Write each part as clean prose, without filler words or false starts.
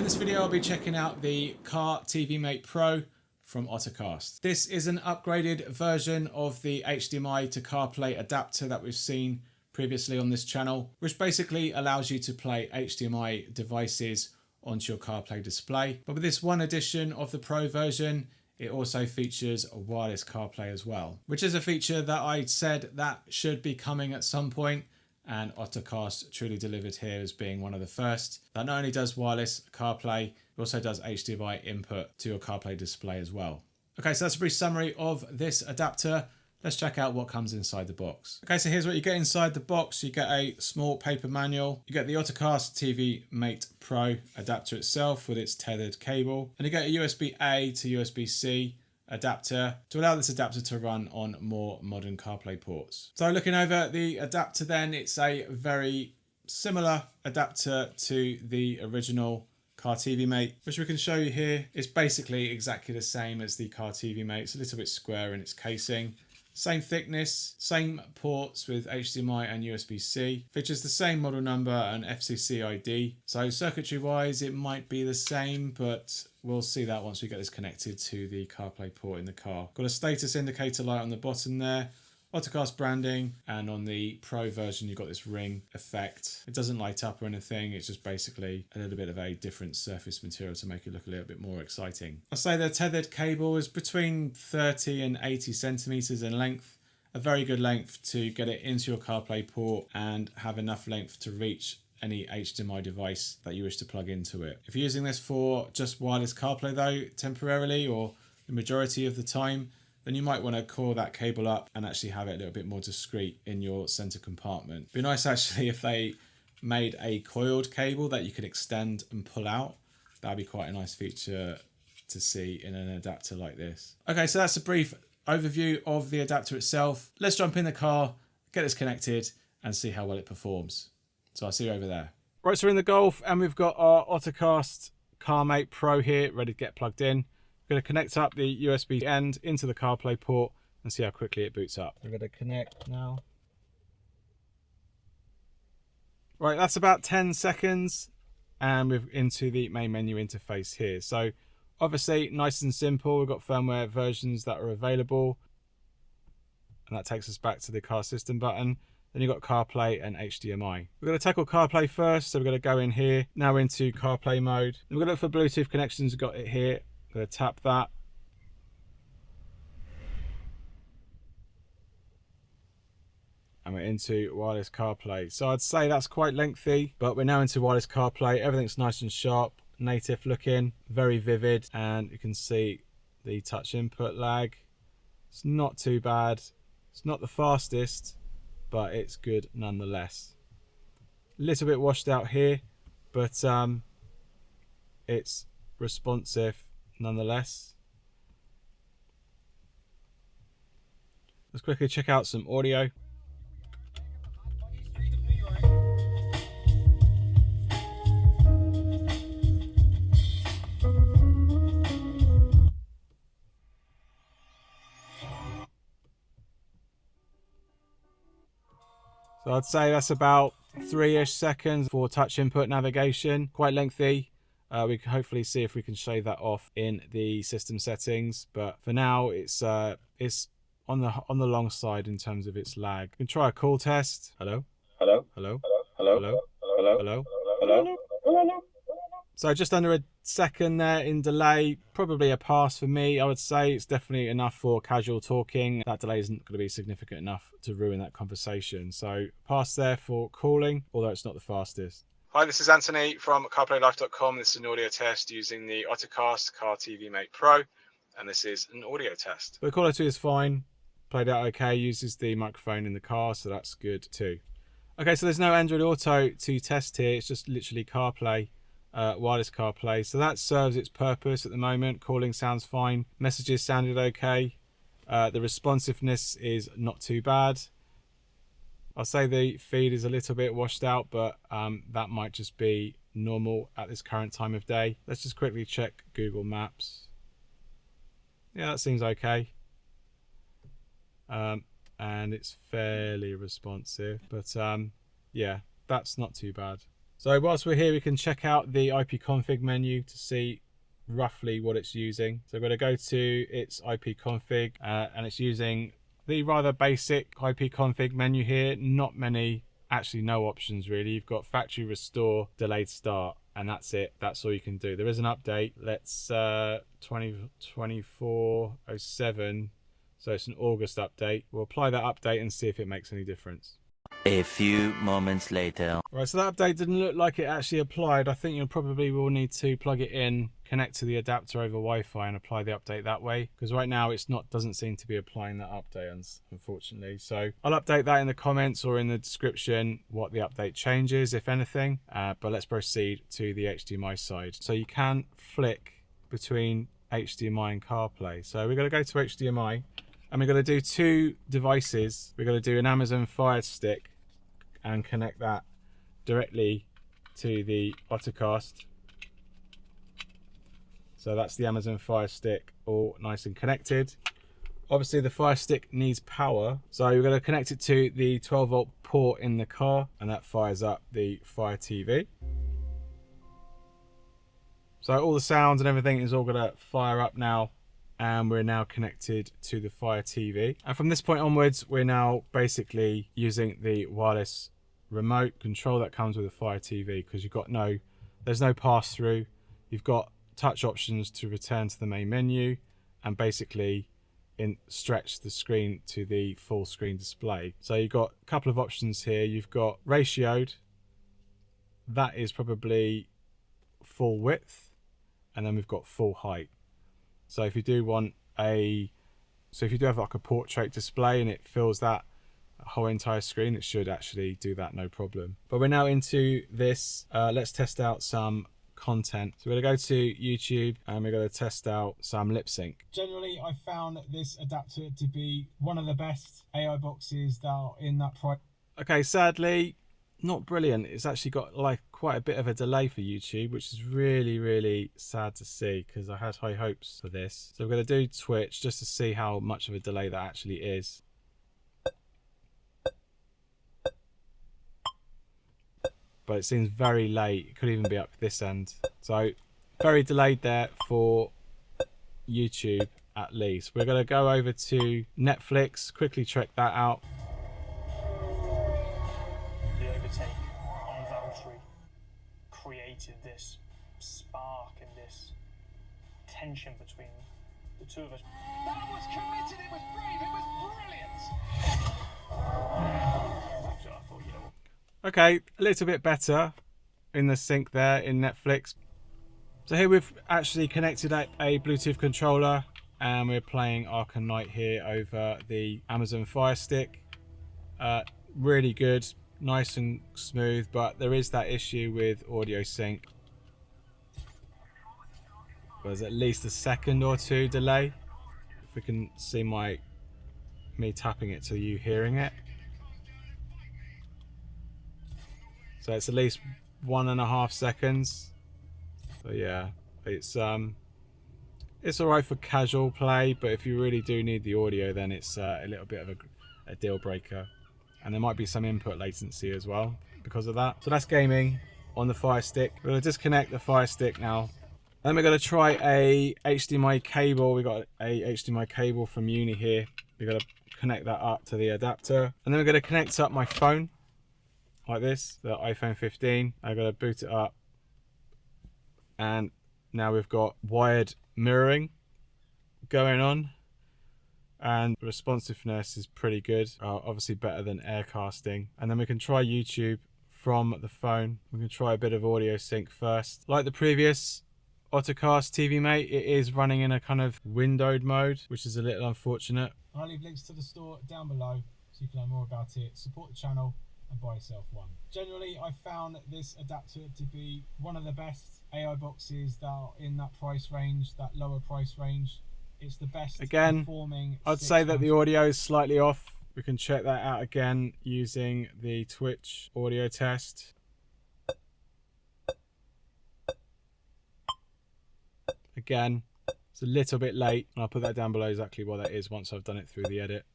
this video I'll be checking out the Car TV Mate Pro from Ottocast. This is an upgraded version of the HDMI to CarPlay adapter that we've seen previously on this channel, which basically allows you to play HDMI devices onto your CarPlay display. But with this one edition of the Pro version, it also features a wireless CarPlay as well, which is a feature that I said that should be coming at some point. And Ottocast truly delivered here as being one of the first that not only does wireless CarPlay, but also does HDMI input to your CarPlay display as well. Okay, so that's a brief summary of this adapter. Let's check out what comes inside the box. Okay, so here's what you get inside the box. You get a small paper manual. You get the Ottocast TV Mate Pro adapter itself with its tethered cable. And you get a USB-A to USB-C adapter to allow this adapter to run on more modern CarPlay ports. So looking over the adapter then, it's a very similar adapter to the original Car TV Mate, which we can show you here. It's basically exactly the same as the Car TV Mate. It's a little bit square in its casing. Same thickness, same ports with HDMI and USB-C. Features the same model number and FCC ID. So circuitry wise, it might be the same, but we'll see that once we get this connected to the CarPlay port in the car. Got a status indicator light on the bottom there. Ottocast branding, and on the Pro version you've got this ring effect. It doesn't light up or anything, it's just basically a little bit of a different surface material to make it look a little bit more exciting. I'll say the tethered cable is between 30 and 80 centimeters in length. A very good length to get it into your CarPlay port and have enough length to reach any HDMI device that you wish to plug into it. If you're using this for just wireless CarPlay though, temporarily or the majority of the time, then you might want to coil that cable up and actually have it a little bit more discreet in your center compartment. It'd be nice actually if they made a coiled cable that you could extend and pull out. That'd be quite a nice feature to see in an adapter like this. Okay, so that's a brief overview of the adapter itself. Let's jump in the car, get this connected and see how well it performs. So I'll see you over there. Right, so we're in the Golf and we've got our Ottocast CarMate Pro here ready to get plugged in. We're going to connect up the USB end into the CarPlay port and see how quickly it boots up. We're going to connect now. Right, that's about 10 seconds and we're into the main menu interface here. So obviously nice and simple. We've got firmware versions that are available and that takes us back to the car system button. Then you've got CarPlay and HDMI. We're going to tackle CarPlay first, so we're going to go in here. Now we're into CarPlay mode. We're going to look for Bluetooth connections. We've got it here. I'm going to tap that. And we're into wireless CarPlay. So I'd say that's quite lengthy, but we're now into wireless CarPlay. Everything's nice and sharp, native looking, very vivid. And you can see the touch input lag. It's not too bad. It's not the fastest, but it's good nonetheless. A little bit washed out here, but it's responsive nonetheless. Let's quickly check out some audio. So I'd say that's about 3-ish seconds for touch input navigation. Quite lengthy. We can hopefully see if we can shave that off in the system settings, but for now it's on the long side in terms of its lag. We can try a call test. Hello? Hello? Hello? Hello? Hello? Hello? Hello? Hello? Hello? So just under a second there in delay, probably a pass for me. I would say it's definitely enough for casual talking. That delay isn't going to be significant enough to ruin that conversation. So pass there for calling, although it's not the fastest. Hi, this is Anthony from CarPlayLife.com. This is an audio test using the Ottocast Car TV Mate Pro, and this is an audio test. The quality is fine, played out okay, uses the microphone in the car, so that's good too. Okay, so there's no Android Auto to test here, it's just literally CarPlay, wireless CarPlay, so that serves its purpose at the moment. Calling sounds fine, messages sounded okay, the responsiveness is not too bad. I'll say the feed is a little bit washed out, but that might just be normal at this current time of day. Let's just quickly check Google Maps. Yeah, that seems okay. And it's fairly responsive, but yeah, that's not too bad. So whilst we're here, we can check out the IP config menu to see roughly what it's using. So we're going to go to its IP config and it's using the rather basic IP config menu here. Not many, actually no options really. You've got factory restore, delayed start, and that's it. That's all you can do. There is an update. Let's 2407. So it's an August update. We'll apply that update and see if it makes any difference. A few moments later. Right, so that update didn't look like it actually applied. I think you'll probably will need to plug it in, connect to the adapter over Wi-Fi and apply the update that way. Because right now it's not, doesn't seem to be applying that update, unfortunately. So I'll update that in the comments or in the description what the update changes, if anything. But let's proceed to the HDMI side. So you can flick between HDMI and CarPlay. So we're going to go to HDMI. And we're going to do two devices. We're going to do an Amazon Fire Stick and connect that directly to the Ottocast. So that's the Amazon Fire Stick, all nice and connected. Obviously the Fire Stick needs power, so we're going to connect it to the 12-volt port in the car, and that fires up the Fire TV. So all the sounds and everything is all going to fire up now. And we're now connected to the Fire TV. And from this point onwards, we're now basically using the wireless remote control that comes with the Fire TV, because there's no pass through. You've got touch options to return to the main menu and basically stretch the screen to the full screen display. So you've got a couple of options here. You've got ratioed. That is probably full width. And then we've got full height. So if you do have like a portrait display and it fills that whole entire screen, it should actually do that no problem. But we're now into this. Let's test out some content. So we're going to go to YouTube and we're going to test out some lip sync. Generally, I found this adapter to be one of the best AI boxes that are in that price. Okay, sadly, not brilliant. It's actually got like quite a bit of a delay for YouTube, which is really sad to see, because I had high hopes for this. So we're going to do Twitch just to see how much of a delay that actually is. But it seems very late. It could even be up this end. So very delayed there for YouTube at least. We're going to go over to Netflix, quickly check that out. Created this spark and this tension between the two of us. That was committed, it was brave, it was brilliant. So I thought, you know. Okay, a little bit better in the sync there in Netflix. So here we've actually connected a Bluetooth controller and we're playing Arkham Knight here over the Amazon Fire Stick. Really good. Nice and smooth, but there is that issue with audio sync. There's at least a second or two delay. If we can see me tapping it to you hearing it. So it's at least 1.5 seconds. So yeah, it's alright for casual play, but if you really do need the audio, then it's a little bit of a deal breaker. And there might be some input latency as well because of that. So that's gaming on the Fire Stick. We're going to disconnect the Fire Stick now. Then we're going to try a HDMI cable. We got a HDMI cable from uni here. We're going to connect that up to the adapter. And then we're going to connect up my phone like this, the iPhone 15. I'm going to boot it up. And now we've got wired mirroring going on. And responsiveness is pretty good, obviously better than aircasting. And then we can try YouTube from the phone. We can try a bit of audio sync first. Like the previous Ottocast TV Mate, it is running in a kind of windowed mode, which is a little unfortunate. I'll leave links to the store down below so you can learn more about it, support the channel and buy yourself one. Generally, I found this adapter to be one of the best AI boxes that are in that price range, that lower price range. It's the best performing. I'd say that the audio is slightly off. We can check that out again using the Twitch audio test. Again, it's a little bit late, and I'll put that down below exactly what that is once I've done it through the edit.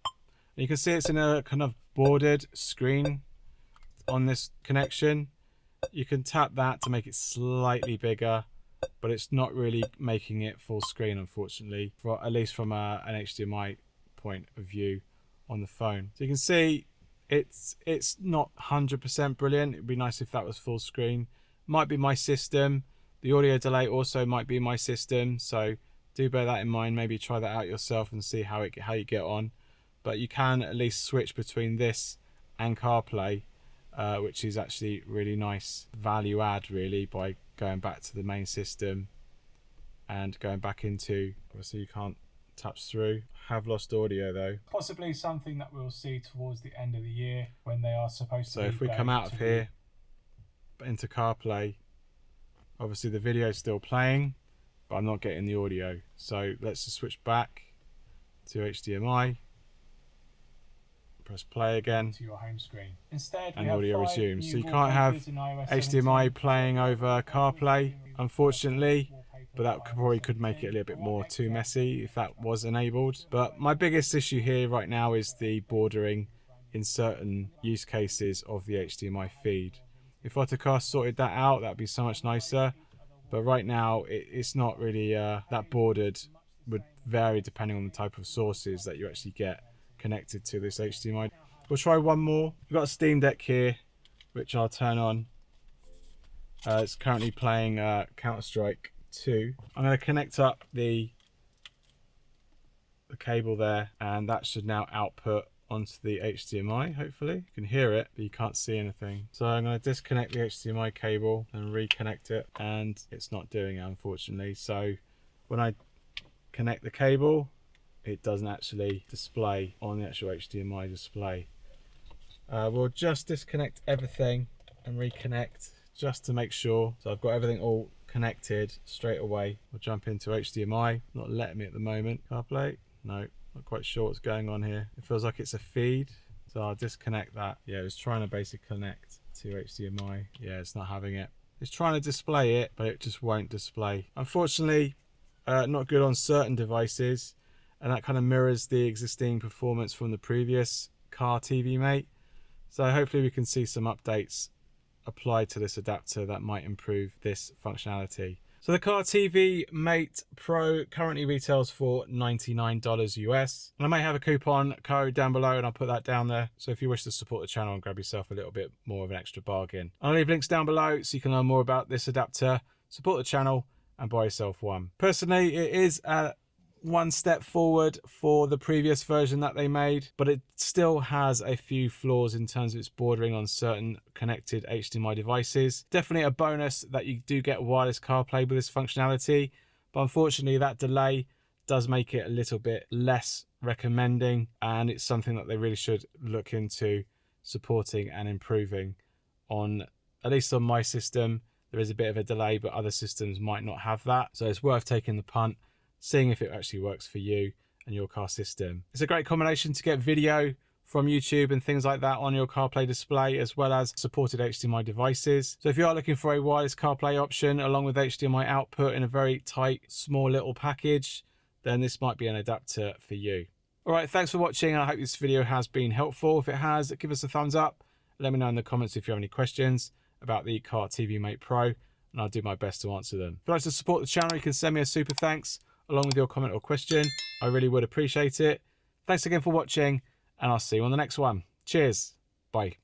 And you can see it's in a kind of bordered screen on this connection, You can tap that to make it slightly bigger, but it's not really making it full screen, unfortunately, at least from an HDMI point of view on the phone. So you can see it's not 100% brilliant. It'd be nice if that was full screen. Might be my system. The audio delay also might be my system, so do bear that in mind. Maybe try that out yourself and see how you get on. But you can at least switch between this and CarPlay, which is actually really nice value add, really, by going back to the main system and going back into, obviously you can't touch through. Have lost audio though. Possibly something that we'll see towards the end of the year when they are supposed to. So if we come out of here into CarPlay, obviously the video is still playing, but I'm not getting the audio. So let's just switch back to HDMI. Press play again, to your home screen. Instead, and audio resumes. So you can't have HDMI playing over CarPlay, unfortunately, but that probably could make it a little bit more too messy if that was enabled. But my biggest issue here right now is the bordering in certain use cases of the HDMI feed. If Ottocast sorted that out, that'd be so much nicer. But right now, it's not really that bordered. Would vary depending on the type of sources that you actually get connected to this HDMI. We'll try one more. We've got a Steam Deck here, which I'll turn on. It's currently playing Counter-Strike 2. I'm going to connect up the cable there, and that should now output onto the HDMI, hopefully. You can hear it, but you can't see anything. So I'm going to disconnect the HDMI cable and reconnect it, and it's not doing it, unfortunately. So when I connect the cable, it doesn't actually display on the actual HDMI display. We'll just disconnect everything and reconnect just to make sure. So I've got everything all connected straight away. We'll jump into HDMI. Not letting me at the moment. CarPlay? No, not quite sure what's going on here. It feels like it's a feed. So I'll disconnect that. Yeah, it was trying to basically connect to HDMI. Yeah, it's not having it. It's trying to display it, but it just won't display. Unfortunately, not good on certain devices. And that kind of mirrors the existing performance from the previous Car TV Mate. So hopefully we can see some updates applied to this adapter that might improve this functionality. So the Car TV Mate Pro currently retails for $99 US. And I may have a coupon code down below, and I'll put that down there. So if you wish to support the channel and grab yourself a little bit more of an extra bargain. I'll leave links down below so you can learn more about this adapter, support the channel, and buy yourself one. Personally, it is one step forward for the previous version that they made, but it still has a few flaws in terms of its bordering on certain connected HDMI devices. Definitely a bonus that you do get wireless CarPlay with this functionality, but unfortunately that delay does make it a little bit less recommending, and it's something that they really should look into supporting and improving on. At least on my system there is a bit of a delay, but other systems might not have that, so it's worth taking the punt, seeing if it actually works for you and your car system. It's a great combination to get video from YouTube and things like that on your CarPlay display, as well as supported HDMI devices. So if you are looking for a wireless CarPlay option along with HDMI output in a very tight, small little package, then this might be an adapter for you. All right, thanks for watching. I hope this video has been helpful. If it has, give us a thumbs up. Let me know in the comments if you have any questions about the Car TV Mate Pro, and I'll do my best to answer them. If you'd like to support the channel, you can send me a super thanks along with your comment or question. I really would appreciate it. Thanks again for watching, and I'll see you on the next one. Cheers. Bye.